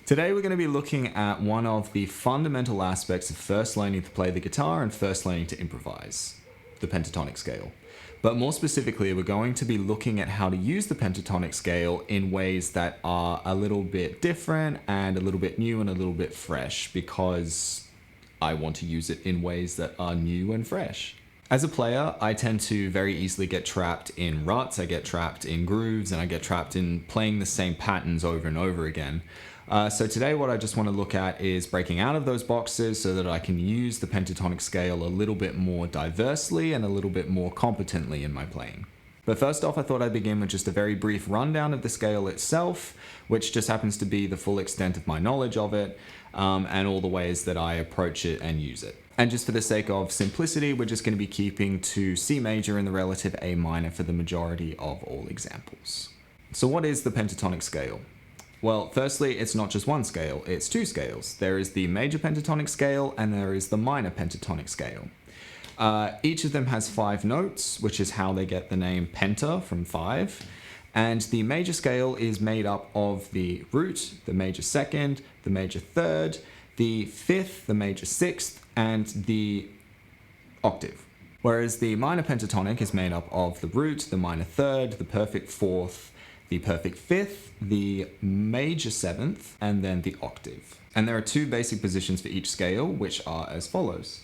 Today we're going to be looking at one of the fundamental aspects of first learning to play the guitar and first learning to improvise, the pentatonic scale. But more specifically, we're going to be looking at how to use the pentatonic scale in ways that are a little bit different and a little bit new and a little bit fresh, because I want to use it in ways that are new and fresh. As a player, I tend to very easily get trapped in ruts, I get trapped in grooves, and I get trapped in playing the same patterns over and over again. So today what I just want to look at is breaking out of those boxes so that I can use the pentatonic scale a little bit more diversely and a little bit more competently in my playing. But first off, I thought I'd begin with just a very brief rundown of the scale itself, which just happens to be the full extent of my knowledge of it, and all the ways that I approach it and use it. And just for the sake of simplicity, we're just going to be keeping to C major and the relative A minor for the majority of all examples. So what is the pentatonic scale? Well, firstly, it's not just one scale, it's two scales. There is the major pentatonic scale and there is the minor pentatonic scale. Each of them has 5 notes, which is how they get the name penta from 5. And the major scale is made up of the root, the major second, the major third, the fifth, the major sixth, and the octave. Whereas the minor pentatonic is made up of the root, the minor third, the perfect fourth, the perfect fifth, the major seventh, and then the octave. And there are 2 basic positions for each scale, which are as follows.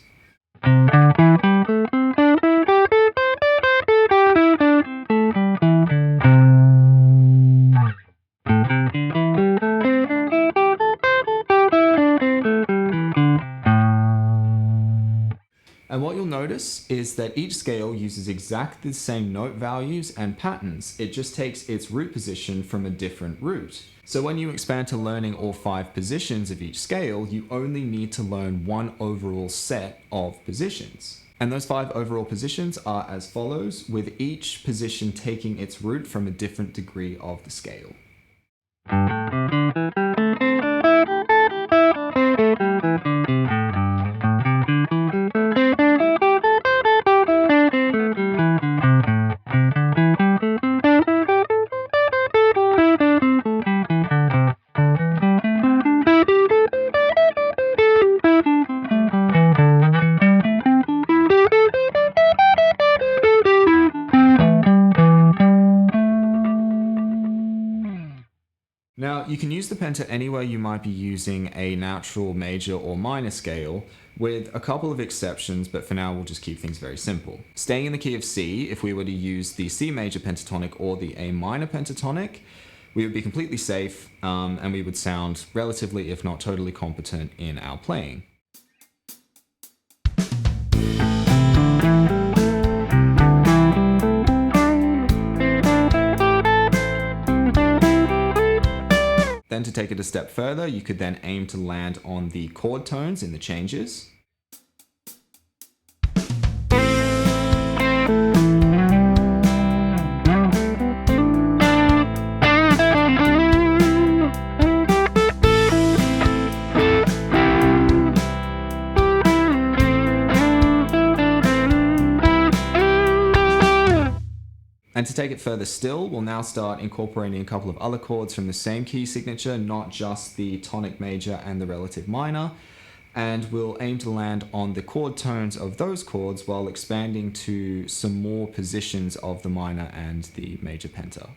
And what you'll notice is that each scale uses exactly the same note values and patterns. It just takes its root position from a different root. So when you expand to learning all 5 positions of each scale, you only need to learn one overall set of positions. And those 5 overall positions are as follows, with each position taking its root from a different degree of the scale. Now, you can use the Penta anywhere you might be using a natural, major, or minor scale, with a couple of exceptions, but for now we'll just keep things very simple. Staying in the key of C, if we were to use the C major pentatonic or the A minor pentatonic, we would be completely safe, and we would sound relatively, if not totally competent in our playing. Then to take it a step further, you could then aim to land on the chord tones in the changes. And to take it further still, we'll now start incorporating a couple of other chords from the same key signature, not just the tonic major and the relative minor, and we'll aim to land on the chord tones of those chords while expanding to some more positions of the minor and the major penta.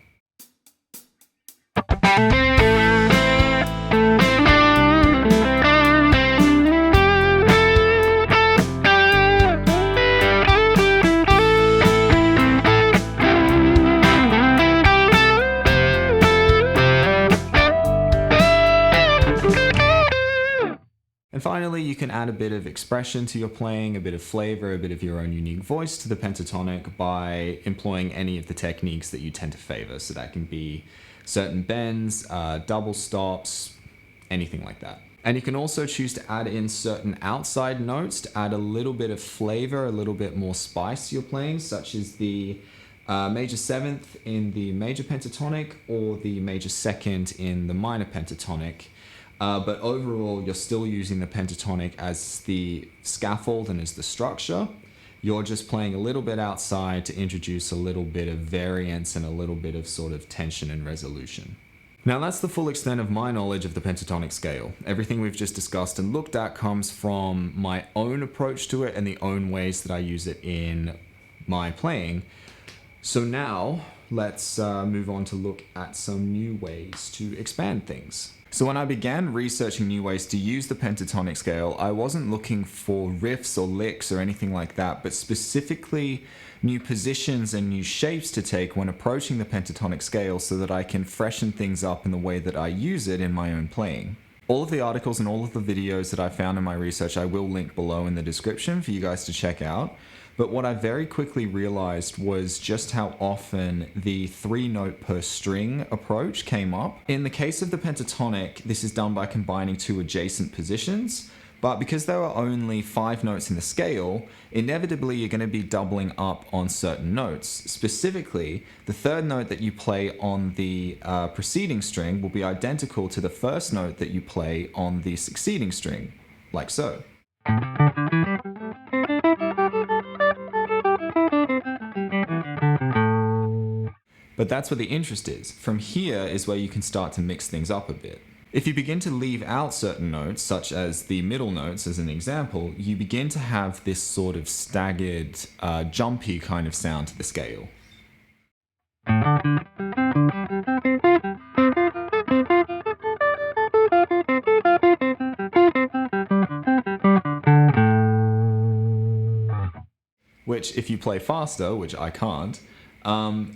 And finally, you can add a bit of expression to your playing, a bit of flavor, a bit of your own unique voice to the pentatonic by employing any of the techniques that you tend to favor. So that can be certain bends, double stops, anything like that. And you can also choose to add in certain outside notes to add a little bit of flavor, a little bit more spice to your playing, such as the major 7th in the major pentatonic or the major 2nd in the minor pentatonic. But overall, you're still using the pentatonic as the scaffold and as the structure. You're just playing a little bit outside to introduce a little bit of variance and a little bit of sort of tension and resolution. Now that's the full extent of my knowledge of the pentatonic scale. Everything we've just discussed and looked at comes from my own approach to it and the own ways that I use it in my playing. So now let's move on to look at some new ways to expand things. So when I began researching new ways to use the pentatonic scale, I wasn't looking for riffs or licks or anything like that, but specifically new positions and new shapes to take when approaching the pentatonic scale so that I can freshen things up in the way that I use it in my own playing. All of the articles and all of the videos that I found in my research I will link below in the description for you guys to check out. But what I very quickly realized was just how often the 3-note per string approach came up. In the case of the pentatonic, this is done by combining 2 adjacent positions, but because there are only 5 notes in the scale, inevitably you're going to be doubling up on certain notes. Specifically, the 3rd note that you play on the preceding string will be identical to the 1st note that you play on the succeeding string, like so. But that's where the interest is. From here is where you can start to mix things up a bit. If you begin to leave out certain notes, such as the middle notes as an example, you begin to have this sort of staggered, jumpy kind of sound to the scale. Which, if you play faster, which I can't,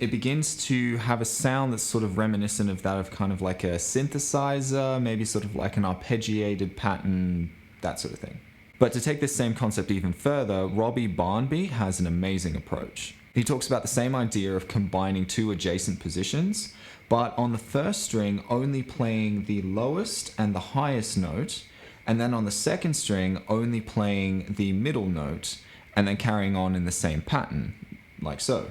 it begins to have a sound that's sort of reminiscent of that of kind of like a synthesizer, maybe sort of like an arpeggiated pattern, that sort of thing. But to take this same concept even further, Robbie Barnby has an amazing approach. He talks about the same idea of combining 2 adjacent positions, but on the 1st string only playing the lowest and the highest note, and then on the 2nd string only playing the middle note, and then carrying on in the same pattern, like so.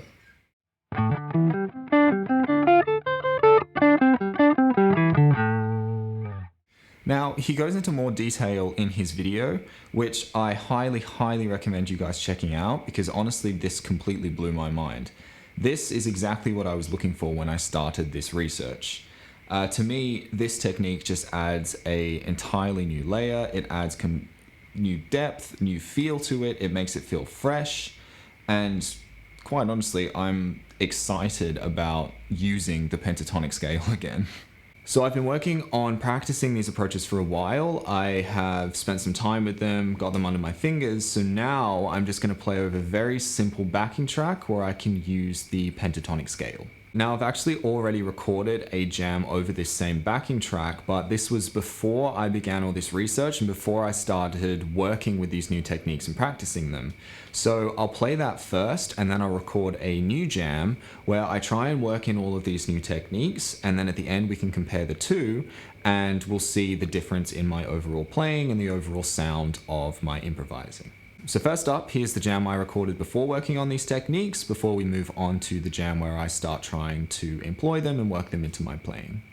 Now, he goes into more detail in his video, which I highly recommend you guys checking out, because honestly, this completely blew my mind. This is exactly what I was looking for when I started this research. To me, this technique just adds an entirely new layer. It adds new depth, new feel to it. It makes it feel fresh, and quite honestly, I'm excited about using the pentatonic scale again. So I've been working on practicing these approaches for a while. I have spent some time with them, got them under my fingers, so now I'm just going to play over a very simple backing track where I can use the pentatonic scale. Now, I've actually already recorded a jam over this same backing track, but this was before I began all this research and before I started working with these new techniques and practicing them. So I'll play that first, and then I'll record a new jam where I try and work in all of these new techniques, and then at the end we can compare the two, and we'll see the difference in my overall playing and the overall sound of my improvising. So first up, here's the jam I recorded before working on these techniques, before we move on to the jam where I start trying to employ them and work them into my playing.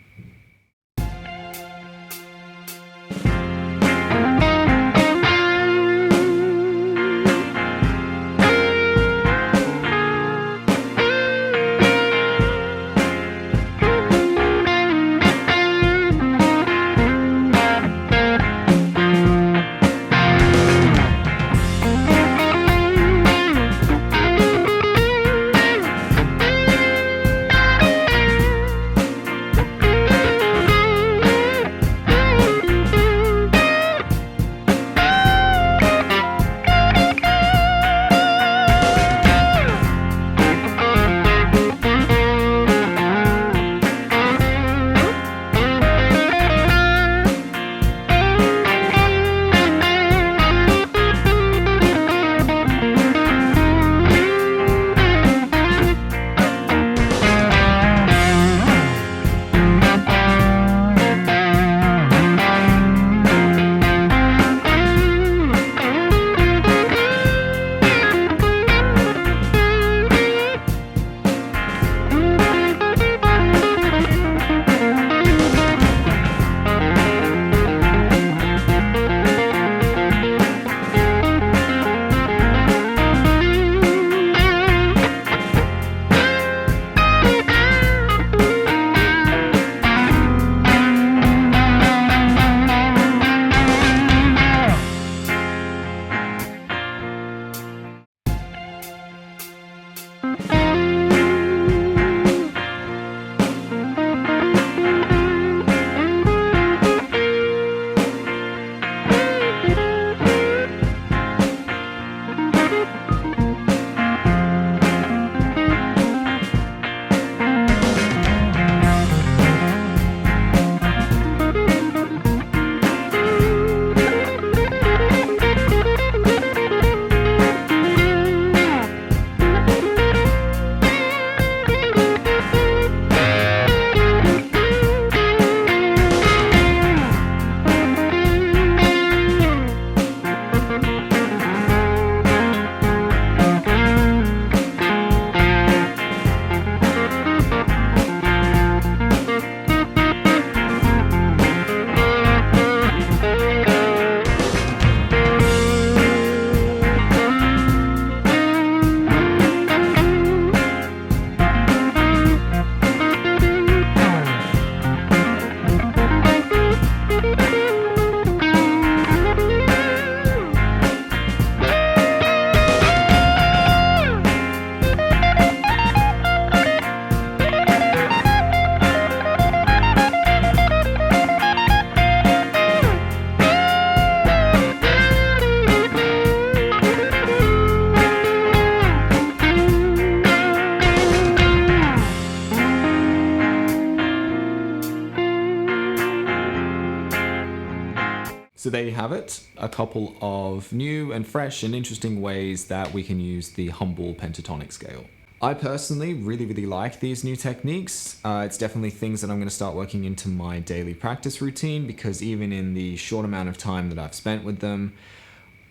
So there you have it, a couple of new and fresh and interesting ways that we can use the humble pentatonic scale. I personally really like these new techniques. It's definitely things that I'm going to start working into my daily practice routine, because even in the short amount of time that I've spent with them,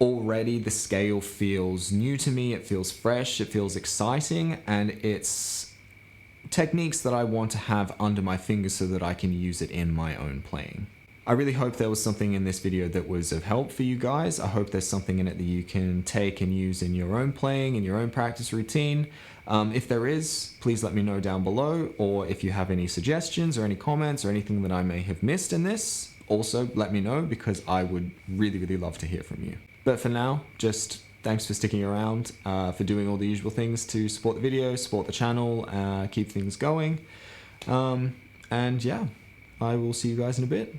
already the scale feels new to me, it feels fresh, it feels exciting, and it's techniques that I want to have under my fingers so that I can use it in my own playing. I really hope there was something in this video that was of help for you guys. I hope there's something in it that you can take and use in your own playing, in your own practice routine. If there is, please let me know down below, or if you have any suggestions or any comments or anything that I may have missed in this, also let me know, because I would really love to hear from you. But for now, just thanks for sticking around, for doing all the usual things to support the video, support the channel, keep things going. And yeah, I will see you guys in a bit.